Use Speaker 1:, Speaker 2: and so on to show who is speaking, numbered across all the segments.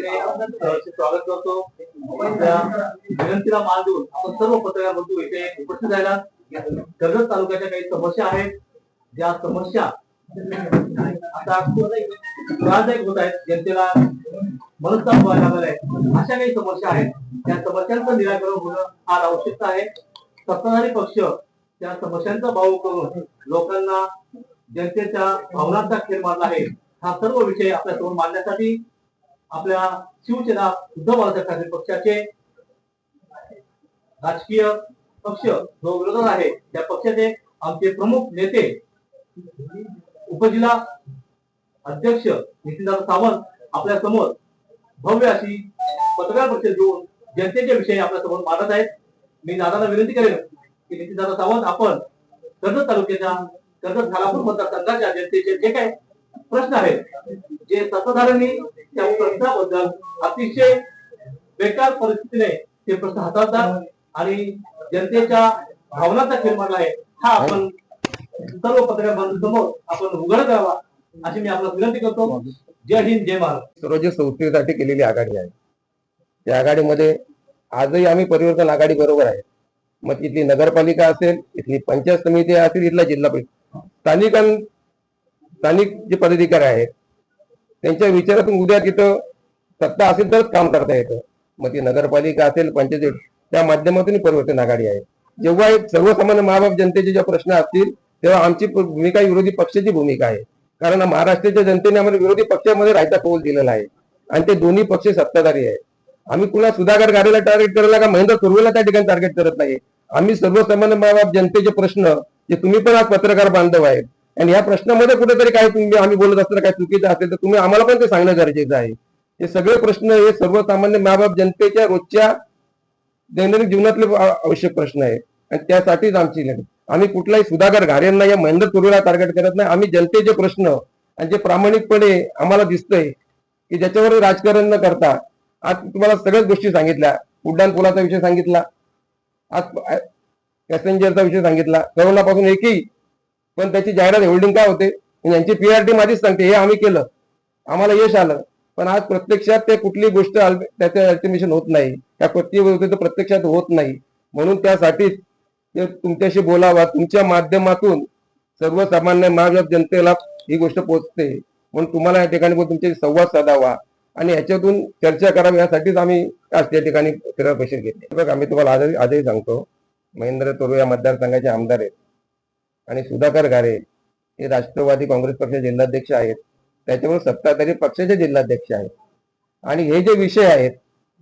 Speaker 1: वतीने स्वागत करतो. आपल्या विनंतीला मान देऊन आपण सर्व पत्रकार बंधू इथे उपस्थित राहिला. कर्जत तालुक्याच्या काही समस्या आहेत, ज्या समस्या आता त्रासदायक होत आहेत, जनतेला मनस्ताप व्हायला लागला आहे, अशा काही समस्या आहेत. त्या समस्यांचं निराकरण होणं फार आवश्यक आहे. सत्ताधारी पक्ष त्या समस्यांचा भाव करून लोकांना जनतेच्या भावनांचा खेळ मारला आहे. हा सर्व विषय आपल्या समोर मांडण्यासाठी आपल्या शिवसेना उद्धव बाळासाहेब ठाकरे पक्षाचे राजकीय पक्ष जो विरोधात आहे त्या पक्षाचे आमचे प्रमुख नेते उपजिल्हा अध्यक्ष नितीनदादा सावंत आपल्या समोर भव्य अशी पत्रकार परिषद घेऊन जनतेचे विषय आपल्या समोर मांडत आहेत. मी दादाला विनंती करेन की नितीनदादा सावंत आपण कर्जत तालुक्याच्या कर्जत झालापूर मतदारसंघाच्या जनतेचे जे काही प्रश्न आहेत, जे सत्ताधाऱ्यांनी त्या प्रश्नाबद्दल अतिशय बेकार परिस्थितीने ते प्रश्न हाताळतात आणि जनतेच्या भावनांचा खेळ मारला आहे, हा आपण सर्व पत्रकार बंधूंसमोर आपण उघड करावा अशी मी आपल्याला विनंती करतो. जय हिंद, जय महाराष्ट्र.
Speaker 2: सर्व जे संस्थेसाठी केलेली आघाडी आहे त्या आघाडीमध्ये आजही आम्ही परिवर्तन आघाडी बरोबर आहे. मग इथली नगरपालिका असेल, इथली पंचायत समिती असेल, इथला जिल्हा परिषद स्थानिक जे पदाधिकारी आहेत त्यांच्या विचारातून उद्या तिथं सत्ता असेल तरच काम करता येतं. मग ती नगरपालिका असेल, पंचायत, त्या माध्यमातून परिवर्तन आघाडी आहे. जेव्हा एक सर्वसामान्य महाबाप जनतेचे जे प्रश्न असतील तेव्हा आमची भूमिका विरोधी पक्षाची भूमिका आहे. कारण महाराष्ट्राच्या जनतेने आम्हाला विरोधी पक्षामध्ये राहायचा कौल दिलेला आहे आणि ते दोन्ही पक्ष सत्ताधारी आहे. आम्ही कुणा सुधाकर गारेला टार्गेट करायला का महेंद्र सुर्वेला त्या ठिकाणी टार्गेट करत नाही. आम्ही सर्वसामान्य महाबाप जनतेचे प्रश्न, जे तुम्ही पण आज पत्रकार बांधव आहेत आणि या प्रश्नामध्ये कुठेतरी काही तुम्ही आम्ही बोलत असताना काही चुकीचं असेल तर तुम्ही आम्हाला पण ते सांगणं गरजेचं आहे. हे सगळे प्रश्न हे सर्वसामान्य महाबाप जनतेच्या रोजच्या दैनंदिन जीवनातले आवश्यक प्रश्न आहेत आणि त्यासाठीच आमची लढत. आम्ही कुठलाही सुधाकर घारेंना या महेंद्र सुर्वेला टार्गेट करत नाही. आम्ही जनतेचे प्रश्न आणि जे प्रामाणिकपणे आम्हाला दिसतंय की ज्याच्यावर राजकारण न करता, आज तुम्हाला सगळ्याच गोष्टी सांगितल्या, उड्डाण पुलाचा विषय सांगितला, आज पॅसेंजरचा विषय सांगितला, करोनापासून एकही पण त्याची जाहिरात होल्डिंग काय होते, यांची पीआरटी माझीच सांगते हे आम्ही केलं, आम्हाला यश आलं, पण आज प्रत्यक्षात ते कुठली गोष्ट त्याचं अल्टिमेशन होत नाही, त्या प्रत्यक्षात होत नाही. म्हणून त्यासाठीच तुमच्याशी बोलावा, तुमच्या माध्यमातून सर्वसामान्य महाराष्ट्र जनतेला ही गोष्ट पोहोचते, म्हणून तुम्हाला या ठिकाणी तुमचे संवाद साधावा आणि याच्यातून चर्चा करावी यासाठीच आम्ही आज त्या ठिकाणी फिरायला पैसे घेतले. बघ, आम्ही तुम्हाला आजही सांगतो, महेंद्र तोरवे या मतदारसंघाचे आमदार आहेत आणि सुधाकर घारे हे राष्ट्रवादी काँग्रेस पक्षाचे जिल्हाध्यक्ष आहेत, त्याच्यावर सत्ताधारी पक्षाचे जिल्हाध्यक्ष आहेत. आणि हे जे विषय आहेत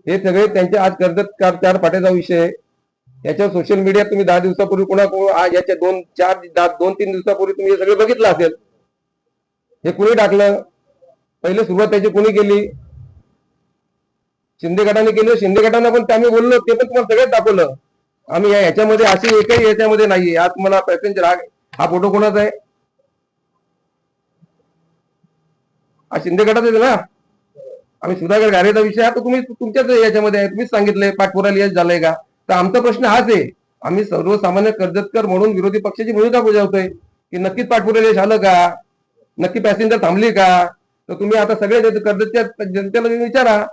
Speaker 2: हे सगळे त्यांच्या आज कर्जत चार पाट्याचा विषय, याच्यावर सोशल मीडियात तुम्ही 10 दिवसापूर्वी आज याच्या 2-3 दिवसापूर्वी तुम्ही हे सगळे बघितलं असेल. हे कुणी टाकलं, पहिले सुरुवात त्याची कुणी केली, शिंदे गटाने केली. शिंदे गटाने पण आम्ही बोललो, ते पण तुम्हाला सगळ्यात दाखवलं. आम्ही याच्यामध्ये अशी एकही याच्यामध्ये नाही. आज मला पॅसेंजर हा फोटो कोणाचा आहे, हा शिंदे गटाचा आहे ना. आम्ही सुधाकर घारेचा विषय आता तुम्ही तुमच्याच याच्यामध्ये आहे, तुम्हीच सांगितलंय पाठपुराला यश झालंय का, तर आमचा प्रश्न हाच आहे. आम्ही सर्वसामान्य कर्जतकर म्हणून विरोधी पक्षाची भूमिका बजावतोय की नक्कीच पाठपुराला यश आलं का, नक्की पॅसेंजर थांबली का, तर तुम्ही आता सगळे कर्जतच्या जनतेला विचारा.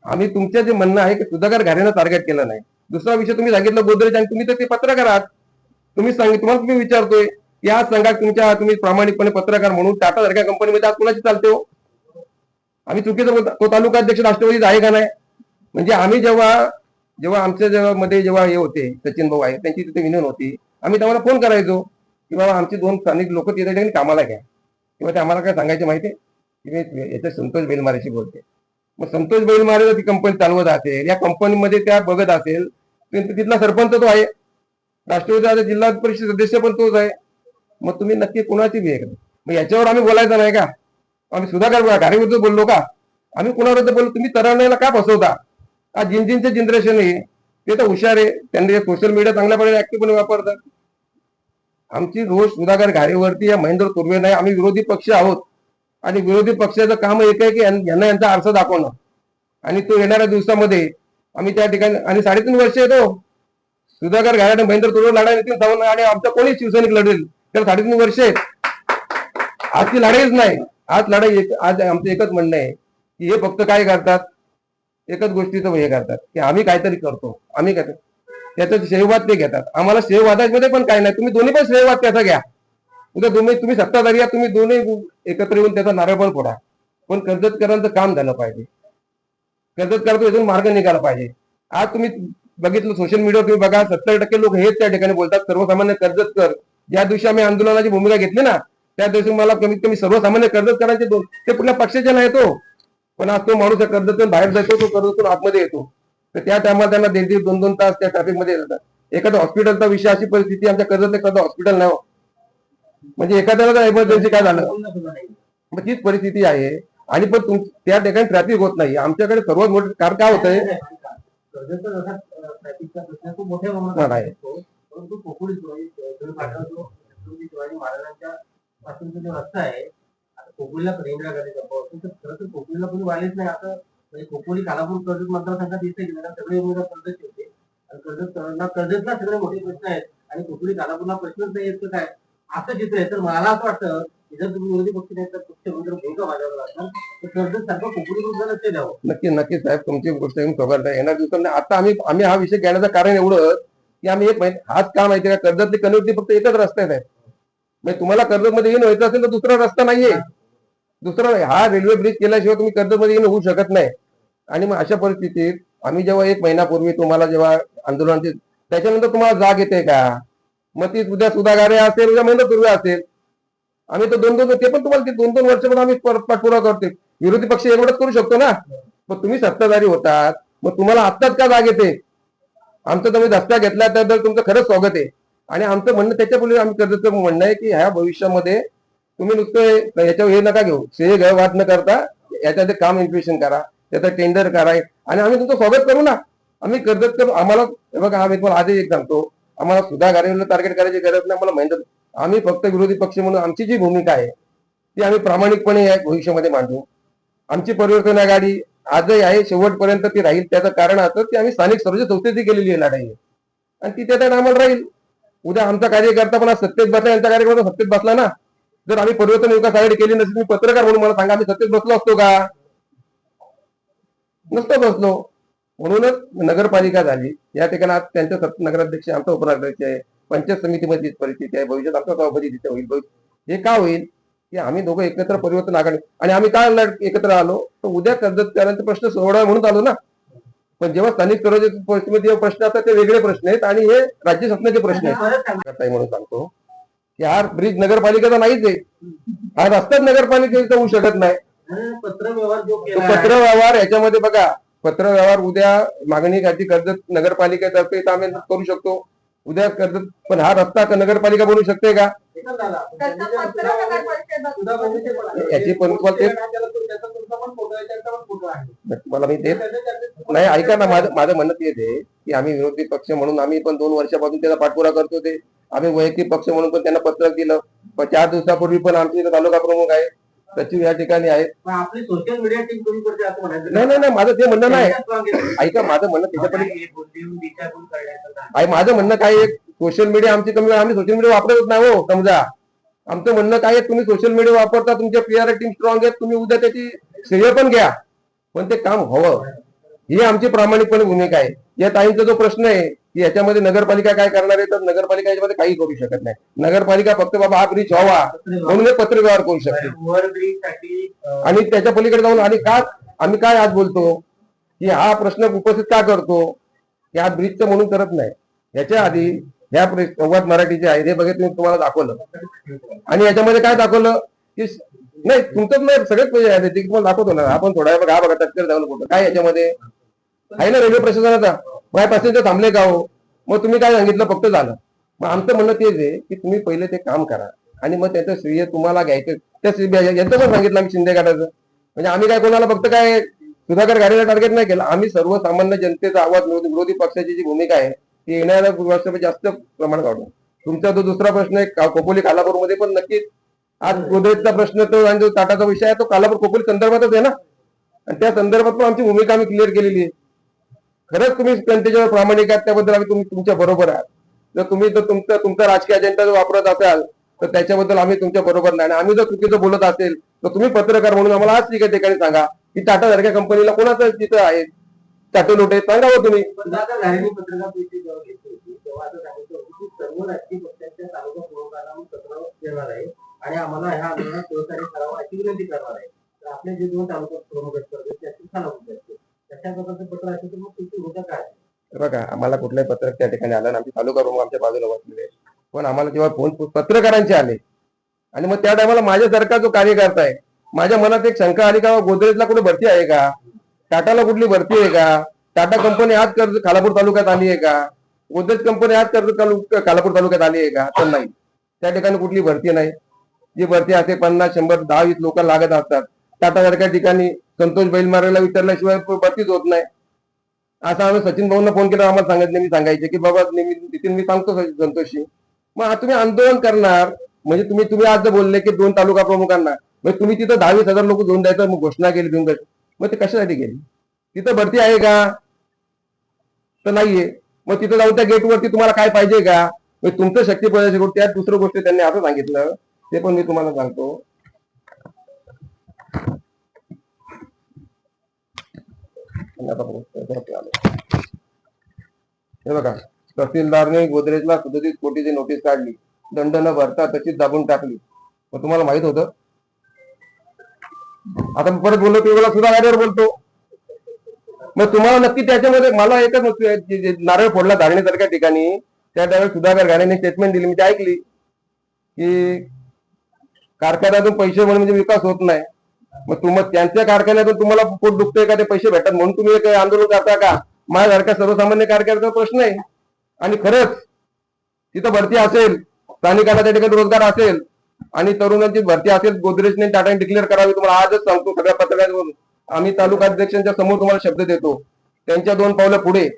Speaker 2: आम्ही तुमचं जे म्हणणं आहे की सुधाकर घारेनं टार्गेट केलं नाही. दुसरा विषय तुम्ही सांगितलं गोदरेज, आणि तुम्ही तर ते पत्रकार आहात, तुम्हाला तुम्ही विचारतोय की आज सांगा तुम्ही प्रामाणिकपणे पत्रकार म्हणून टाटा सारख्या कंपनीमध्ये आज कुणाची चालते हो. आम्ही चुकीचं तो तालुका अध्यक्ष राष्ट्रवादीचा आहे का नाही. म्हणजे आम्ही जेव्हा आमच्या मध्ये जेव्हा हे होते सचिन भाऊ आहे, त्यांची तिथे विनंती होती, आम्ही त्यांना फोन करायचो की बाबा आमची 2 स्थानिक लोक तिथे कामाला घ्या, किंवा ते आम्हाला काय सांगायचे माहिती की मी याच्या संतोष बेलमारेशी बोलते. मग संतोष बेलमारे ती कंपनी चालवत असेल, या कंपनीमध्ये त्या बघत असेल, तिथला सरपंच तो आहे, राष्ट्रवादीचा जिल्हा परिषद सदस्य पण तोच आहे. मग तुम्ही नक्की कोणाची बी आहे. मग याच्यावर आम्ही बोलायचं नाही का, आम्ही सुधाकर घारेविरुद्ध बोललो का, आम्ही कोणाविरुद्ध बोललो, तुम्ही तरुणाईला का फसवता. आज जिंजींचे जनरेशन आहे ते तर हुशार आहे, त्यांनी सोशल मीडिया चांगल्या प्रकारे ऍक्टिव्हपणे वापरतात. आमची रोज सुधाकर घारेवरती या महेंद्र तोरवे नाही. आम्ही विरोधी पक्ष आहोत आणि विरोधी पक्षाचं काम एक आहे की यांना यांचा आरसा दाखवणं, आणि तो येणाऱ्या दिवसामध्ये आम्ही त्या ठिकाणी, आणि 3.5 वर्ष येतो सुधाकर घारे महेंद्र तोरवे लढाई नितीन सावंत आणि आमचा कोणी शिवसैनिक लढेल, त्याला 3.5 वर्ष आहेत. आजची लढाईच नाही, आज लढाई आज आमचं एकच म्हणणं आहे की हे फक्त काय करतात, एकच गोष्टीचं हे करतात की आम्ही काहीतरी करतो, आम्ही काय त्याचा श्रेयवाद ते घेतात. आम्हाला श्रेयवादामध्ये पण काय नाही, तुम्ही दोन्ही पण श्रेयवाद त्याचा घ्या. उद्या तुम्ही सत्ताधारी आहात, तुम्ही दोन्ही एकत्र येऊन त्याचा नारळ पण फोडा, पण कर्जतकरांचं काम झालं पाहिजे. कर्जतकरांचा यातून मार्ग निघाला पाहिजे. आज तुम्ही बघितलं सोशल मीडियावर, तुम्ही बघा 70% लोक हेच त्या ठिकाणी बोलतात सर्वसामान्य कर्जतकर. ज्या दिवशी आम्ही आंदोलनाची भूमिका घेतली ना, त्या दिवशी मला कमीत कमी सर्वसामान्य कर्जतकरांचे ते कुठल्या पक्षाचे नाही तो, पण आज तो माणूस कर्जतून बाहेर जातो, तो कर्जतून आतमध्ये येतो. तर त्या टायमाला त्यांना 1.5-2 तास त्या ट्रॅफिक मध्ये येतात. एखादा हॉस्पिटलचा विषय, अशी परिस्थिती आमच्या कर्जत एखादं हॉस्पिटल नाही, म्हणजे एखाद्याला इमर्जन्सी काय झालं, मग तीच परिस्थिती आहे. आणि पण त्या ठिकाणी ट्रॅफिक होत नाही. आमच्याकडे सर्वात मोठं कारण काय होतंय,
Speaker 1: ट्रॅफिकचा प्रश्न खूप मोठ्या प्रमाणात आहे, परंतु कोकणी शिवाजी महाराजांच्या पासूनचा जो रस्ता आहे, आता कोकणीला इंदिरा गांधी तर खरं तर कोकणीला कोणी वालेच नाही. आता म्हणजे कोकणी कालापूर कर्जत मतदारसंघात दिसते की सगळे उमेदवार कर्जतचे होते, आणि कर्जतला सगळे मोठे प्रश्न आहेत आणि कोकणी कालापूरला प्रश्नच नाही येत काय, असं चित्र आहे. तर मला असं वाटतं की जर तुम्ही विरोधी पक्ष नाही तर पक्ष म्हणून भूमिका मांडायला लागणार तर कर्जत सारखं कोकणी लक्ष द्यावं.
Speaker 2: नक्की साहेब, तुमची गोष्ट येऊन खबर आहे. येणार दिवसांनी आता आम्ही हा विषय घेण्याचं कारण एवढं की आम्ही हाच काम माहिती का, कर्जतली कन्वर्टी फक्त एकच रस्त्यात आहे. म्हणजे तुम्हाला कर्जतमध्ये येऊन व्हायचं असेल तर दुसरा रस्ता नाहीये, दुसरा हा रेल्वे ब्रिज केल्याशिवाय तुम्ही कर्जतमध्ये येऊन होऊ शकत नाही. आणि मग अशा परिस्थितीत आम्ही जेव्हा 1 महिन्यापूर्वी तुम्हाला जेव्हा आंदोलनाची, त्याच्यानंतर तुम्हाला जाग येते का, मग ती उद्या सुधागारे असेल, उद्या महिना पूर्वी असेल, आम्ही तर ते पण तुम्हाला 2-2 वर्ष पण आम्ही पाठपुरावा करतोय. विरोधी पक्ष एवढंच करू शकतो ना, मग तुम्ही सत्ताधारी होतात, मग तुम्हाला आत्ताच का जाग येते. आमचं तुम्ही दस्ता घेतला तर तुमचं खरंच स्वागत आहे. आणि आमचं म्हणणं त्याच्यापूर्वी आम्ही कर्जतचं म्हणणं आहे की ह्या भविष्यामध्ये तुम्ही नुसतं याच्यावर हे नका घेऊ, श्रेय गैरवाद न करता याच्यात काम इन्व्हेस्टिगेशन करा, त्याचं टेंडर करा, आणि आम्ही तुमचं स्वागत करू ना. आम्ही कर्जतकर, आम्हाला बघा, आम्ही तुम्हाला आजही एक सांगतो, आम्हाला सुद्धा गाडीला टार्गेट करायची गरज नाही, मला माहिती. आम्ही फक्त विरोधी पक्ष म्हणून आमची जी भूमिका आहे ती आम्ही प्रामाणिकपणे या भविष्यामध्ये मांडू. आमची परिवर्तन आघाडी आजही आहे, शेवटपर्यंत ती राहील. त्याचं कारण असं की आम्ही स्थानिक स्वराज्य संस्थेची केलेली आहे लढाई, आणि ती त्या टायमाला राहील. उद्या आमचा कार्यकर्ता पण सत्तेत बसला, यांचा कार्यकर्ता सत्तेत बसला ना. जर आम्ही परिवर्तन विकास आघाडी केली नसती, मी पत्रकार म्हणून मला सांगा, आम्ही सत्तेत बसलो असतो का, नसतो बसलो. म्हणूनच नगरपालिका झाली या ठिकाणी. आज त्यांच्या नगराध्यक्ष, आमचा उपनगराध्यक्ष आहे, पंचायत समितीमध्ये परिस्थिती आहे, भविष्यात आमचा सभापती तिथे होईल. हे का होईल की आम्ही दोघं एकत्र परिवर्तन आघाडी, आणि आम्ही काय एकत्र आलो तर उद्या कर्जतकरांचे प्रश्न सोडवा म्हणून आलो ना. पण जेव्हा स्थानिक स्वराज्य परिस्थितीमध्ये प्रश्न असतात ते वेगळे प्रश्न आहेत, आणि हे राज्य शासनाचे प्रश्न आहेत. म्हणून सांगतो की हा ब्रिज नगरपालिकेचा नाहीच आहे, हा रस्ताच नगरपालिकेचा होऊ शकत नाही. पत्रव्यवहार याच्यामध्ये बघा, पत्रव्यवहार उद्या मागणी घ्यायची कर्जत नगरपालिकेतर्फे तर आम्ही करू शकतो उद्या कर्जत, पण हा रस्ता नगरपालिका बनवू शकते का, याची पण मला मी तेच नाही. ऐका ना, माझं म्हणणं तेच आहे की आम्ही विरोधी पक्ष म्हणून आम्ही पण 2 वर्षापासून त्याचा पाठपुरावा करतो. ते आम्ही वैयक्तिक पक्ष म्हणून पण त्यांना पत्र दिलं. 4 दिवसापूर्वी पण आमचे इथं तालुका प्रमुख आहे, सचिव या ठिकाणी आहेत.
Speaker 1: आपली सोशल मीडिया टीम कमी करते असं म्हणायचं
Speaker 2: नाही, माझं ते म्हणणं नाही. ऐका, माझं म्हणणं त्याच्याकडे, माझं म्हणणं काय आहे, सोशल मीडिया आमची कमी, आम्ही सोशल मीडिया वापरत नाही हो. समजा आमचं म्हणणं काय आहे, तुम्ही सोशल मीडिया वापरता, तुमच्या पीआर टीम स्ट्रॉंग आहेत, तुम्ही उद्या त्याची श्रेय पण घ्या, पण ते काम हवं, ही आमची प्रामाणिकपणे भूमिका आहे. या ताईंचा जो प्रश्न आहे की याच्यामध्ये नगरपालिका काय करणार आहे, तर नगरपालिका याच्यामध्ये काही करू शकत नाही. नगरपालिका फक्त बाबा हा ब्रिज व्हावा म्हणून पत्र व्यवहार करू शकते. आणि त्याच्या पलीकडे जाऊन आणि का आम्ही काय आज बोलतो की हा प्रश्न उपस्थित का करतो की हा ब्रिजचं म्हणून करत नाही. याच्या आधी ह्या संवाद मराठीचे आहे, हे बघितलं तुम्हाला दाखवलं, आणि याच्यामध्ये काय दाखवलं की नाही तुमचंच नाही, सगळेच पैसे ते तुम्हाला दाखवतो ना. आपण थोडा बघा टक्कर जाऊन कुठं काय याच्यामध्ये आहे ना, रेल्वे प्रशासनाचा माझ्या पॅसेंजर थांबले का हो, मग तुम्ही काय सांगितलं फक्त झालं. मग आमचं म्हणणं तेच आहे की तुम्ही पहिले ते काम करा, आणि मग त्याचं श्रेय तुम्हाला घ्यायचं. त्या यांचं पण सांगितलं आम्ही शिंदे गटाचं, म्हणजे आम्ही काय कोणाला फक्त काय सुधाकर गाडीला टार्गेट नाही केलं. आम्ही सर्वसामान्य जनतेचा आवाज, विरोधी पक्षाची जी भूमिका आहे ती येणाऱ्या वर्षामध्ये जास्त प्रमाण काढू. तुमचा जो दुसरा प्रश्न आहे खोपोली कालापूरमध्ये पण नक्कीच आज गोदरेजचा प्रश्न तो, आणि जो टाटाचा विषय आहे तो कालापूर खोपोली संदर्भातच आहे ना, आणि त्या संदर्भात पण आमची भूमिका आम्ही क्लिअर केलेली आहे. खरंच तुम्ही जनतेच्यावर प्रामाणिक आहात, त्याबद्दल आम्ही तुमच्या बरोबर आहात. जर तुम्ही तुमचा राजकीय अजेंडा वापरत असाल तर त्याच्याबद्दल आम्ही तुमच्या बरोबर नाही. आणि आम्ही जर चुकीचं बोलत असेल तर तुम्ही पत्रकार म्हणून आम्हाला आज ठिकाणी सांगा, की टाटा सारख्या कंपनीला कोणाचं तिथं आहे टाटू लोटे सांगावं तुम्ही.
Speaker 1: सुधाकर घारेंनी पत्रकार परिषद जेव्हा घेतली होती तेव्हा असं सांगितलं होतं की सर्व राजकीय पक्षांच्या तालुका प्रमुखांना पत्र देणार आहे आणि आम्हाला ह्या आंदोलनात सहकार्य करावं अशी विनंती करणार आहे. तर आपले जे 2 तालुका प्रमुख आहेत त्याची खानापूर असते तशा प्रकारचं पत्र असेल तर मग तुमची भूमिका काय आहे?
Speaker 2: बघा आम्हाला कुठल्याही पत्रक त्या ठिकाणी आलं, आमचे तालुका प्रमुख आमच्या बाजूला बसलेले, पण आम्हाला जेव्हा फोन पत्रकारांचे आले आणि मग त्या टायमाला माझ्यासारखा जो कार्यकर्ता आहे माझ्या मनात एक शंका आली का गोदरेजला कुठे भरती आहे का, टाटाला कुठली भरती आहे का, टाटा कंपनी आज कर्ज खालापूर तालुक्यात आली आहे का, गोदरेज कंपनी आज कर्ज खालापूर तालुक्यात आली आहे का, तर नाही, त्या ठिकाणी कुठली भरती नाही. जी भरती असते 50, 100, 10, 20 लोक लागत असतात. टाटा सारख्या ठिकाणी संतोष बैलमारेला विचारल्याशिवाय भरतीच होत नाही. असं आम्ही सचिन भाऊंना फोन केला, आम्हाला सांगितलं, मी सांगायचे की बाबा नितीन मी सांगतो संतोषशी, मग आज तुम्ही आंदोलन करणार म्हणजे तुम्ही आज बोलले की 2 तालुका प्रमुखांना, मग तुम्ही तिथं 10-20,000 लोक घेऊन द्यायचं मग घोषणा केली घेऊन जायचं, मग ते कशासाठी केली? तिथं भरती आहे का, तर नाहीये. मग तिथं जाऊन त्या गेटवरती तुम्हाला काय पाहिजे का, मग तुमचं शक्ती प्रदर्शन. त्यात दुसरं गोष्ट त्यांनी असं सांगितलं, ते पण मी तुम्हाला सांगतो. हे बघा, तहसीलदारने गोदरेजला 37 कोटीची नोटीस काढली, दंड न भरता तशीच दाबून टाकली. मग तुम्हाला माहित होतं? आता मी परत बोललो की सुद्धा गाडीवर बोलतो. मग तुम्हाला नक्की त्याच्यामध्ये मला एकच नारळ फोडला धारणेसारख्या ठिकाणी त्या त्यावेळेस सुधाकर घाणेने स्टेटमेंट दिली, मी ते ऐकली की कारखान्यातून पैसे म्हणजे विकास होत नाही. मग त्यांच्या कारखान्यातून तुम्हाला पोट दुखतंय का, ते पैसे भेटतात म्हणून तुम्ही एक आंदोलन करता का? माझ्यासारख्या सर्वसामान्य कार्यकर्त्याचा प्रश्न आहे. आणि खरंच तिथं भरती असेल, स्थानिकांना त्या ठिकाणी रोजगार असेल आणि तरुणांची भरती असेल, गोदरेजने टाटाने डिक्लेअर करावी. तुम्हाला आजच सांगतो सगळ्या पत्रकारांवरून, आम्ही तालुका अध्यक्षांच्या समोर तुम्हाला शब्द देतो, त्यांच्या 2 पावलं पुढे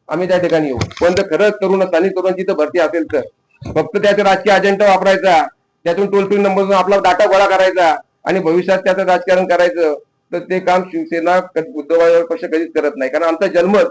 Speaker 2: आम्ही त्या ठिकाणी येऊ. पण जर खरंच स्थानिक तरुणांची तर भरती असेल तर फक्त त्याचा राजकीय अजेंडा वापरायचा, त्यातून टोल फ्री नंबर आपला डाटा गोळा करायचा आणि भविष्यात त्याचं राजकारण करायचं, तर ते काम शिवसेना उद्धव पक्ष कधीच करत नाही. कारण आमचा जन्मच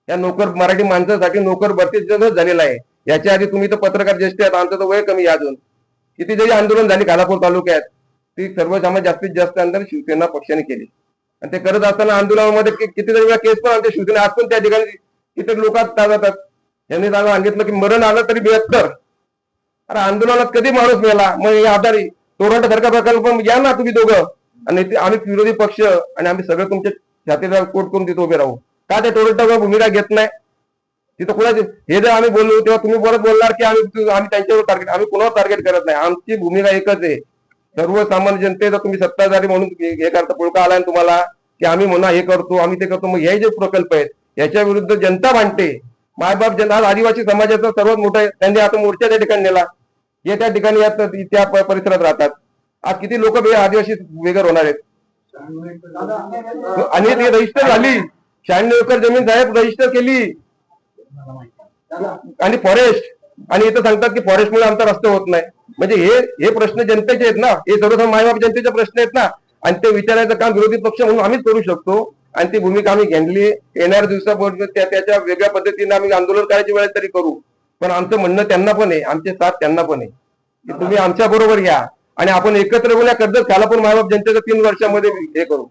Speaker 2: या नोकर मराठी माणसासाठी नोकर भरतीच झालेला आहे. याच्या आधी तुम्ही तर पत्रकार ज्येष्ठ आहेत, आमचं तर वय कमी आहे. अजून किती जरी आंदोलन झाली खालापूर तालुक्यात, ती सर्वसामान्य जास्तीत जास्त आंदोलन शिवसेना पक्षाने केली. आणि ते करत असताना आंदोलनामध्ये कितीतरी वेळा केस पण आमच्या शिवसेना आज पण त्या ठिकाणी किती लोक जातात. यांनी सांगितलं की मरण आलं तरी 72. अरे आंदोलनात कधी माणूस मेला? मग हे आधारी टोरंटो सारखा प्रकल्प या ना तुम्ही दोघं, आणि आम्ही विरोधी पक्ष आणि आम्ही सगळं तुमच्या छातीला कोट करून तिथे उभे राहू का? त्या टोरंटोवर भूमिका घेत नाही तिथं कोणाचे? हे जर आम्ही बोललो तेव्हा तुम्ही परत बोलणार की आम्ही त्यांच्यावर टार्गेट, आम्ही कोणावर टार्गेट करत नाही. आमची भूमिका एकच आहे, सर्वसामान्य जनतेचा तुम्ही सत्ताधारी म्हणून हे करता पुळका आलाय तुम्हाला की आम्ही म्हणा हे करतो आम्ही ते करतो. मग हे जे प्रकल्प आहेत याच्या विरुद्ध जनता भांडते. मायबाप जनता, आज आदिवासी समाजाचा सर्वात मोठा आहे, त्यांनी आता मोर्चा त्या ठिकाणी नेला, हे त्या ठिकाणी त्या परिसरात राहतात. आज किती लोक आदिवासी बेघर होणार आहेत? आणि ती रजिस्टर झाली, 96 एकर जमीन साहेब रजिस्टर केली. आणि फॉरेस्ट, आणि इथं सांगतात की फॉरेस्टमुळे आमचा रस्ता होत नाही. म्हणजे हे प्रश्न जनतेचे आहेत ना, हे सर्वसामान्य मायबाप जनतेचे प्रश्न आहेत ना, आणि ते विचारायचं काम विरोधी पक्ष म्हणून आम्हीच करू शकतो. आणि ती भूमिका आम्ही घेतली. येणाऱ्या दिवसापर्यंत त्याच्या वेगळ्या पद्धतीने आम्ही आंदोलन करायची वेळ तरी करू. पण आमचं म्हणणं त्यांना पण आहे, आमचे साथ त्यांना पण आहे की तुम्ही आमच्या बरोबर या आणि आपण एकत्र बोलूया. कर्जत खालापूर मायबाप जनतेचं 3 वर्षामध्ये हे करू.